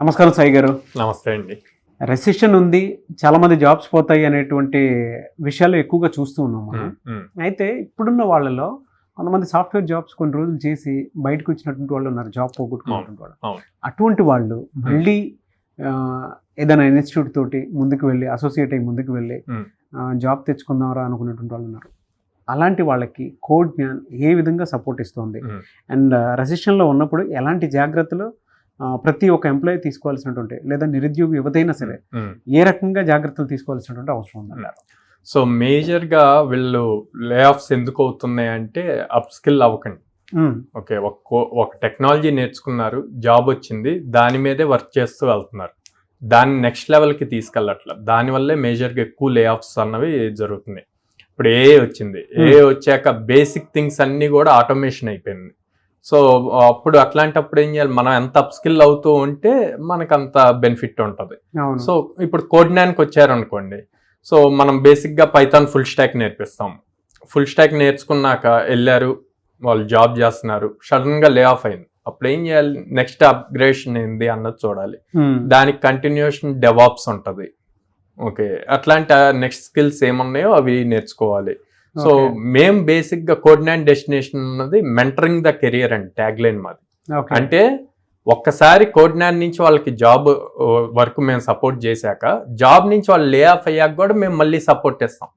నమస్కారం సాయి గారు. నమస్తే అండి. రెసిషన్ ఉంది, చాలా మంది జాబ్స్ పోతాయి అనేటువంటి విషయాలు ఎక్కువగా చూస్తూ ఉన్నాం మనం. అయితే ఇప్పుడున్న వాళ్ళలో కొంతమంది సాఫ్ట్వేర్ జాబ్స్ కొన్ని రోజులు చేసి బయటకు వచ్చినటువంటి వాళ్ళు ఉన్నారు, జాబ్ పోగొట్టుకున్నటువంటి వాళ్ళు. అటువంటి వాళ్ళు మళ్ళీ ఏదైనా ఇన్స్టిట్యూట్ తోటి ముందుకు వెళ్ళి అసోసియేట్ అయ్యి ముందుకు వెళ్ళి జాబ్ తెచ్చుకుందామరా అనుకున్నటువంటి వాళ్ళు ఉన్నారు. అలాంటి వాళ్ళకి కోడ్ జ్ఞాన్ ఏ విధంగా సపోర్ట్ ఇస్తుంది, అండ్ రెసిషన్లో ఉన్నప్పుడు ఎలాంటి జాగ్రత్తలు ప్రతి ఒక్క ఎంప్లాయీ తీసుకోవాల్సినటువంటి, లేదా నిరుద్యోగ యువతైనా సరే ఏ రకంగా జాగ్రత్తలు తీసుకోవాల్సినటువంటి అవసరం ఉందన్నారు? సో మేజర్గా వీళ్ళు లే ఆఫ్స్ ఎందుకు అవుతున్నాయి అంటే అప్ స్కిల్ అవ్వకండి. ఓకే, ఒక టెక్నాలజీ నేర్చుకున్నారు, జాబ్ వచ్చింది, దాని మీదే వర్క్ చేస్తూ వెళ్తున్నారు, దాన్ని నెక్స్ట్ లెవెల్కి తీసుకెళ్ళట్ల. దానివల్లే మేజర్గా ఎక్కువ లే ఆఫ్స్ అన్నవి జరుగుతున్నాయి. ఇప్పుడు ఏ వచ్చింది, ఏ వచ్చాక బేసిక్ థింగ్స్ అన్నీ కూడా ఆటోమేషన్ అయిపోయింది. సో అప్పుడు అట్లాంటప్పుడు ఏం చేయాలి, మనం ఎంత అప్ స్కిల్ అవుతూ ఉంటే మనకు అంత బెనిఫిట్ ఉంటుంది. సో ఇప్పుడు కోడ్నాన్కి వచ్చారనుకోండి, సో మనం బేసిక్గా పైథాన్ ఫుల్ స్టాక్ నేర్పిస్తాం. ఫుల్ స్టాక్ నేర్చుకున్నాక వెళ్ళారు, వాళ్ళు జాబ్ చేస్తున్నారు, సడన్గా లే ఆఫ్ అయింది. అప్పుడు ఏం చేయాలి, నెక్స్ట్ అప్గ్రేషన్ ఏంది అన్నది చూడాలి. దానికి కంటిన్యూషన్ డెవాప్స్ ఉంటుంది. ఓకే, అట్లాంటి నెక్స్ట్ స్కిల్స్ ఏమున్నాయో అవి నేర్చుకోవాలి. సో మేము బేసిక్ గా కోడ్నాన్ డెస్టినేషన్ అన్నది mentoring the career and tag line మాది. అంటే ఒక్కసారి కోడ్నాన్ నుంచి వాళ్ళకి జాబ్ వర్క్ మేము సపోర్ట్ చేశాక, జాబ్ నుంచి వాళ్ళు లే ఆఫ్ అయ్యాక కూడా మేము మళ్ళీ సపోర్ట్ ఇస్తాం.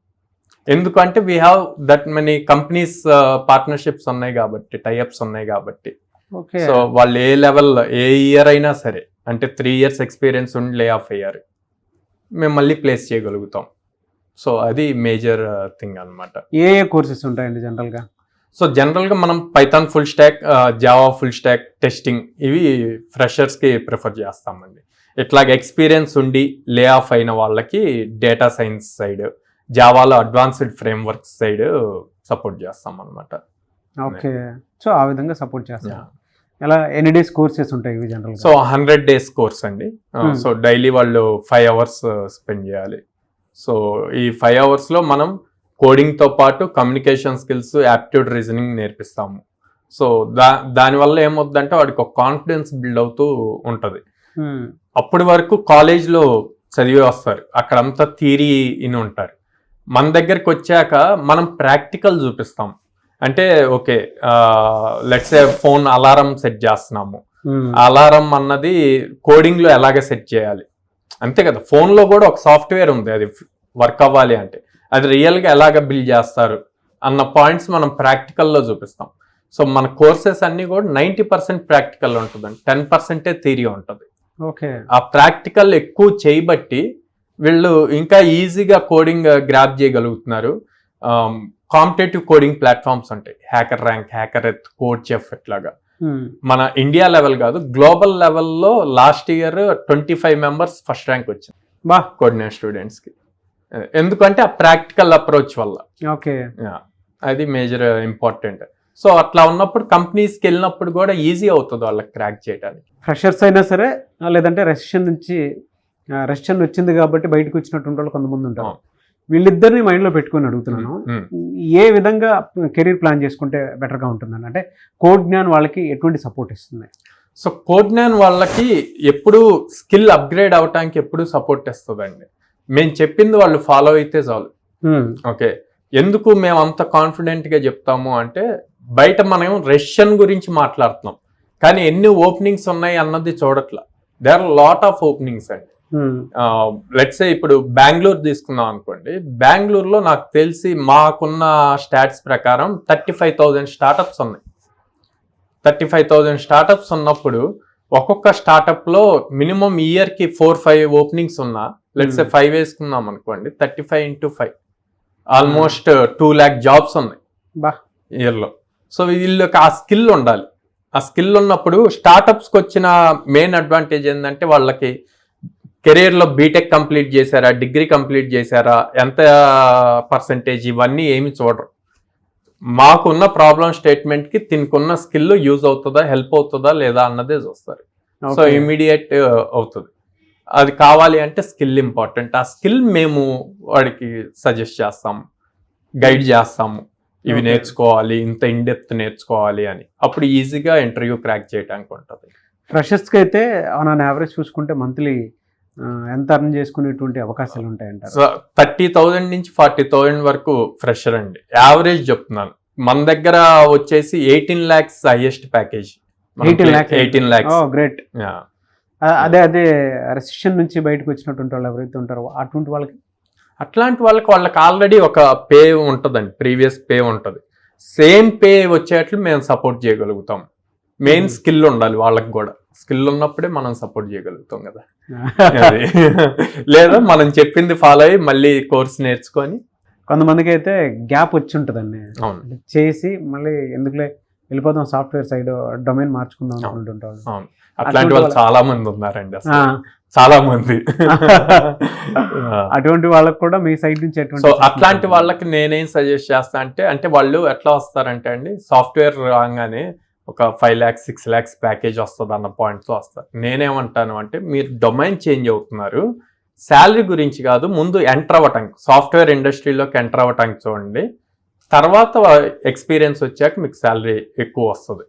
ఎందుకంటే we have that many companies partnerships ఉన్నాయి కాబట్టి, టైఅప్స్ ఉన్నాయి కాబట్టి. సో వాళ్ళు ఏ లెవెల్, ఏ ఇయర్ అయినా సరే, అంటే 3 years ఎక్స్పీరియన్స్ ఉండి లే ఆఫ్ అయ్యారు, మేము మళ్ళీ ప్లేస్ చేయగలుగుతాం. సో అది మేజర్ థింగ్ అనమాట. ఏ కోర్సెస్ ఉంటాయండి జనరల్గా? సో జనరల్గా మనం Python full stock, Java full stock, testing, ఇవి ఫ్రెషర్స్కి ప్రిఫర్ చేస్తామండి. ఇట్లాగ ఎక్స్పీరియన్స్ ఉండి లే ఆఫ్ అయిన వాళ్ళకి డేటా సైన్స్ సైడ్, జావాలో అడ్వాన్స్డ్ ఫ్రేమ్వర్క్ సైడ్ సపోర్ట్ చేస్తాం అనమాట. ఓకే, సో ఆ విధంగా సపోర్ట్ చేస్తాం. ఎలా, ఎన్ని డేస్ కోర్సెస్ ఉంటాయి ఇవి జనరల్గా? సో 100 days కోర్స్ అండి. సో డైలీ వాళ్ళు 5 hours స్పెండ్ చేయాలి. సో ఈ 5 hours మనం కోడింగ్తో పాటు కమ్యూనికేషన్ స్కిల్స్, యాప్టిట్యూడ్, రీజనింగ్ నేర్పిస్తాము. సో దానివల్ల ఏమవుతుందంటే వాడికి ఒక కాన్ఫిడెన్స్ బిల్డ్ అవుతూ ఉంటుంది. అప్పటి వరకు కాలేజ్లో చదివి వస్తారు, అక్కడంతా థియరీ ఇని ఉంటారు. మన దగ్గరికి వచ్చాక మనం ప్రాక్టికల్ చూపిస్తాం. అంటే okay, let's say phone alarm set చేస్తున్నాము, అలారం అన్నది కోడింగ్లో ఎలాగ సెట్ చేయాలి, అంతే కదా. ఫోన్లో కూడా ఒక సాఫ్ట్వేర్ ఉంది, అది వర్క్ అవ్వాలి అంటే అది రియల్గా ఎలాగ బిల్డ్ చేస్తారు అన్న పాయింట్స్ మనం ప్రాక్టికల్లో చూపిస్తాం. సో మన కోర్సెస్ అన్నీ కూడా 90% ప్రాక్టికల్ ఉంటుందండి, 10% థియరీ ఉంటుంది. ఓకే, ఆ ప్రాక్టికల్ ఎక్కువ చేయబట్టి వీళ్ళు ఇంకా ఈజీగా కోడింగ్ గ్రాప్ చేయగలుగుతున్నారు. కాంపిటేటివ్ కోడింగ్ ప్లాట్ఫామ్స్ ఉంటాయి, హ్యాకర్ ర్యాంక్, హ్యాకర్ ఎత్, కోడ్ చెఫ్, ఇట్లాగా. మన ఇండియా లెవెల్ కాదు, గ్లోబల్ లెవెల్లో last year 25 members first rank వచ్చింది కోఆర్డినేట్ స్టూడెంట్స్ కి. ఎందుకంటే ఆ ప్రాక్టికల్ అప్రోచ్ వల్ల. ఓకే, అది మేజర్ ఇంపార్టెంట్. సో అట్లా ఉన్నప్పుడు కంపెనీస్కి వెళ్ళినప్పుడు కూడా ఈజీ అవుతుంది వాళ్ళకి క్రాక్ చేయడానికి. ఫ్రెషర్స్ అయినా సరే, లేదంటే రెసిషన్ వచ్చింది కాబట్టి బయటకు వచ్చినటువంటి వాళ్ళు కొంతమంది ఉంటారు. వీళ్ళిద్దరిని మైండ్లో పెట్టుకొని అడుగుతున్నాను, ఏ విధంగా కెరీర్ ప్లాన్ చేసుకుంటే బెటర్గా ఉంటుందని, అంటే కోడ్ జ్ఞాన్ వాళ్ళకి ఎటువంటి సపోర్ట్ ఇస్తుంది? సో కోడ్ జ్ఞాన్ వాళ్ళకి ఎప్పుడు స్కిల్ అప్గ్రేడ్ అవడానికి ఎప్పుడు సపోర్ట్ ఇస్తుందండి. మేము చెప్పింది వాళ్ళు ఫాలో అయితే చాలు. ఓకే, ఎందుకు మేము అంత కాన్ఫిడెంట్గా చెప్తాము అంటే, బయట మనం రెసిషన్ గురించి మాట్లాడుతున్నాం కానీ ఎన్ని ఓపెనింగ్స్ ఉన్నాయి అన్నది చూడట్లా. They are lot of openings అండి. లెట్స్ సే ఇప్పుడు బెంగళూరు తీసుకున్నాం అనుకోండి, బెంగళూరులో నాకు తెలిసి మాకున్న స్టాట్స్ ప్రకారం 35,000 స్టార్టప్స్ ఉన్నాయి. 35,000 స్టార్టప్స్ ఉన్నప్పుడు ఒక్కొక్క స్టార్టప్లో మినిమం ఇయర్కి 4-5 ఓపెనింగ్స్ ఉన్నా, లెట్స్ సే 5 వేసుకున్నాం అనుకోండి, 35 into 5 ఆల్మోస్ట్ 2 lakh జాబ్స్ ఉన్నాయి ఇయర్లో. సో వీళ్ళకి ఆ స్కిల్ ఉండాలి. ఆ స్కిల్ ఉన్నప్పుడు స్టార్టప్స్కి వచ్చిన మెయిన్ అడ్వాంటేజ్ ఏంటంటే, వాళ్ళకి కెరీర్లో బీటెక్ కంప్లీట్ చేశారా, డిగ్రీ కంప్లీట్ చేశారా, ఎంత పర్సెంటేజ్, ఇవన్నీ ఏమి చూడరు. మాకున్న ప్రాబ్లం స్టేట్మెంట్కి తినుకున్న స్కిల్ యూజ్ అవుతుందా, హెల్ప్ అవుతుందా లేదా అన్నదే చూస్తారు. సో ఇమీడియట్ అవుతుంది. అది కావాలి అంటే స్కిల్ ఇంపార్టెంట్. ఆ స్కిల్ మేము వాడికి సజెస్ట్ చేస్తాము, గైడ్ చేస్తాము, ఇవి నేర్చుకోవాలి, ఇంత ఇన్ డెప్త్ నేర్చుకోవాలి అని. అప్పుడు ఈజీగా ఇంటర్వ్యూ క్రాక్ చేయడానికి ఉంటుంది. ఫ్రెషర్స్కి అయితే ఆన్ అన్ యావరేజ్ చూసుకుంటే మంత్లీ ఎంత అర్న్ చేసుకునేటువంటి అవకాశాలు ఉంటాయంటారు? సో 30,000 నుంచి 40,000 వరకు ఫ్రెషర్ అండి, యావరేజ్ చెప్తున్నాను. మన దగ్గర వచ్చేసి 18 lakhs highest package. 18 lakhs. Great. అదే రెసిషన్ నుంచి బయటకు వచ్చినటువంటి వాళ్ళు ఎవరైతే ఉంటారో అటువంటి వాళ్ళకి ఆల్రెడీ ఒక పే ఉంటుందండి, ప్రీవియస్ పే ఉంటుంది. సేమ్ పే వచ్చేట్లు మేము సపోర్ట్ చేయగలుగుతాం. మెయిన్ స్కిల్ ఉండాలి వాళ్ళకి కూడా. స్కిల్ ఉన్నప్పుడే మనం సపోర్ట్ చేయగలుగుతాం కదా. అది. లేదా మనం చెప్పింది ఫాలో అయ్యి మళ్ళీ కోర్స్ నేర్చుకొని. కొంతమందికి అయితే గ్యాప్ వచ్చి ఉంటుందండి, అవును, చేసి మళ్ళీ ఎందుకులే వెళ్ళిపోతాం సాఫ్ట్వేర్ సైడ్, డొమైన్ మార్చుకుందాం అనుకుంటుంటారు. అవును, అట్లాంటి వాళ్ళు చాలా మంది ఉన్నారండి, అసలు చాలా మంది. అటువంటి వాళ్ళకి కూడా మీ సైడ్ నుంచి సో అట్లాంటి వాళ్ళకి నేనేం సజెస్ట్ చేస్తా అంటే వాళ్ళు ఎట్లా వస్తారంటే అండి, సాఫ్ట్వేర్ రాగానే ఒక 5 lakhs 6 lakhs ప్యాకేజ్ వస్తుంది అన్న పాయింట్తో వస్తారు. నేనేమంటాను అంటే, మీరు డొమైన్ చేంజ్ అవుతున్నారు, శాలరీ గురించి కాదు, ముందు ఎంటర్ అవ్వటానికి, సాఫ్ట్వేర్ ఇండస్ట్రీలోకి ఎంటర్ అవ్వటానికి చూడండి. తర్వాత ఎక్స్పీరియన్స్ వచ్చాక మీకు శాలరీ ఎక్కువ వస్తుంది.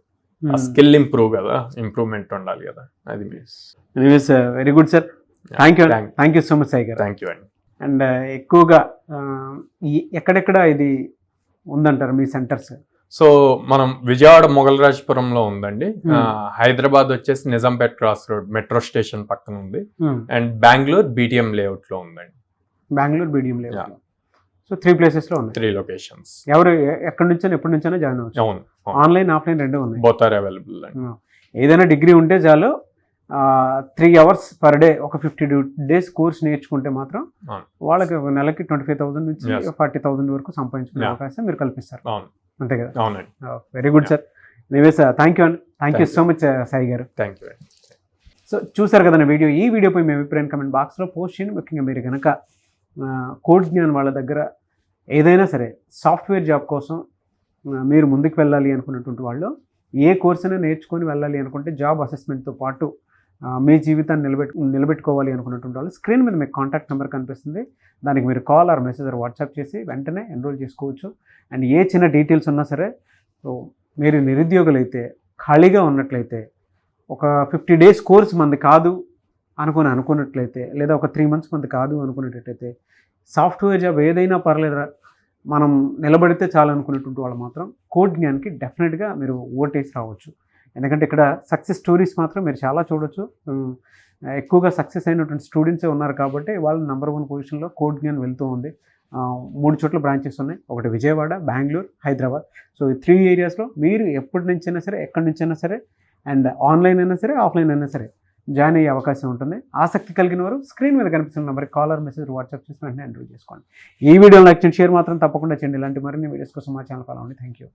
స్కిల్ ఇంప్రూవ్మెంట్ ఉండాలి కదా. అది very good sir. Thank you so much Sai garu. Thank you అండి. అండ్ ఎక్కువగా ఎక్కడెక్కడ ఇది ఉందంటారు మీ సెంటర్స్? సో మనం విజయవాడ మొగలరాజపురంలో ఉందండి. హైదరాబాద్ వచ్చేసి Nizampet cross road metro station పక్కన ఉంది. అండ్ బెంగళూరు BTM లేఅవుట్ లో ఉందండి. Bengaluru BTM layout. So 3 places లో ఉన్నాయి, 3 locations. ఎవరు ఎక్కడి నుంచైనా ఎప్పటి నుంచైనా జాయిన్ అవ్వచ్చు. అవును, ఆన్లైన్ ఆఫ్లైన్ రెండు ఉన్నాయి, బోత్ ఆర్ అవైలబుల్. ఏదైనా డిగ్రీ ఉంటే చాలు. 3 hours per day ఒక 50 days కోర్స్ నేర్చుకుంటే మాత్రం వాళ్ళకి ఒక నెలకి 25,000 నుంచి 40,000 వరకు సంపాదించుకునే అవకాశం మీరు కల్పిస్తారు. అంతే కదా? అవునండి. Very good sir. Anyway sir, thank you so much Sai garu. Thank you. So చూసారు కదా వీడియో. ఈ వీడియోపై మీ అభిప్రాయం కమెంట్ బాక్స్లో పోస్ట్ చేయండి. ముఖ్యంగా మీరు కనుక కోడ్ జ్ఞాన్ వాళ్ళ దగ్గర ఏదైనా సరే సాఫ్ట్వేర్ జాబ్ కోసం మీరు ముందుకు వెళ్ళాలి అనుకున్నటువంటి వాళ్ళు, ఏ కోర్స్ అయినా నేర్చుకొని వెళ్ళాలి అనుకుంటే జాబ్ అసెస్మెంట్తో పాటు మీ జీవితాన్ని నిలబెట్టుకోవాలి అనుకున్నటువంటి వాళ్ళు, స్క్రీన్ మీద మీకు కాంటాక్ట్ నెంబర్ కనిపిస్తుంది, దానికి మీరు call or message or WhatsApp చేసి వెంటనే ఎన్రోల్ చేసుకోవచ్చు. అండ్ ఏ చిన్న డీటెయిల్స్ ఉన్నా సరే, సో మీరు నిరుద్యోగులైతే, ఖాళీగా ఉన్నట్లయితే, ఒక 50 days కోర్స్ మంది కాదు అనుకున్నట్లయితే, లేదా ఒక 3 months మంది కాదు అనుకునేటట్లయితే, సాఫ్ట్వేర్ జాబ్ ఏదైనా పర్లేదురా మనం నిలబడితే చాలు అనుకునేటువంటి వాళ్ళు మాత్రం కోడ్ జ్ఞాన్కి డెఫినెట్గా మీరు ఓటేసి రావచ్చు. ఎందుకంటే ఇక్కడ సక్సెస్ స్టోరీస్ మాత్రం మీరు చాలా చూడొచ్చు. ఎక్కువగా సక్సెస్ అయినటువంటి స్టూడెంట్సే ఉన్నారు కాబట్టి వాళ్ళు నెంబర్ 1 పొజిషన్లో కోడ్ జ్ఞాన్ వెళ్తూ ఉంది. 3 చోట్ల బ్రాంచెస్ ఉన్నాయి, ఒకటి విజయవాడ, బెంగళూరు, హైదరాబాద్. సో ఈ 3 areasలో మీరు ఎప్పటి నుంచైనా సరే, ఎక్కడి నుంచైనా సరే, అండ్ ఆన్లైన్ అయినా సరే, ఆఫ్లైన్ అయినా సరే జాయిన్ అయ్యే అవకాశం ఉంటుంది. ఆసక్తి కలిగిన వారు స్క్రీన్ మీద కనిపిస్తున్న నెంబర్కి కాల్ ఆర్ మెసేజ్ వాట్సాప్ చేసి వెంటనే ఎంటర్ చేసుకోండి. ఈ వీడియో లైక్ చేయండి, షేర్ మాత్రం తప్పకుండా చేయండి. ఇలాంటి మరిన్ని వీడియోస్ కోసం మా ఛానల్ ఫాలో అవ్వండి. Thank you.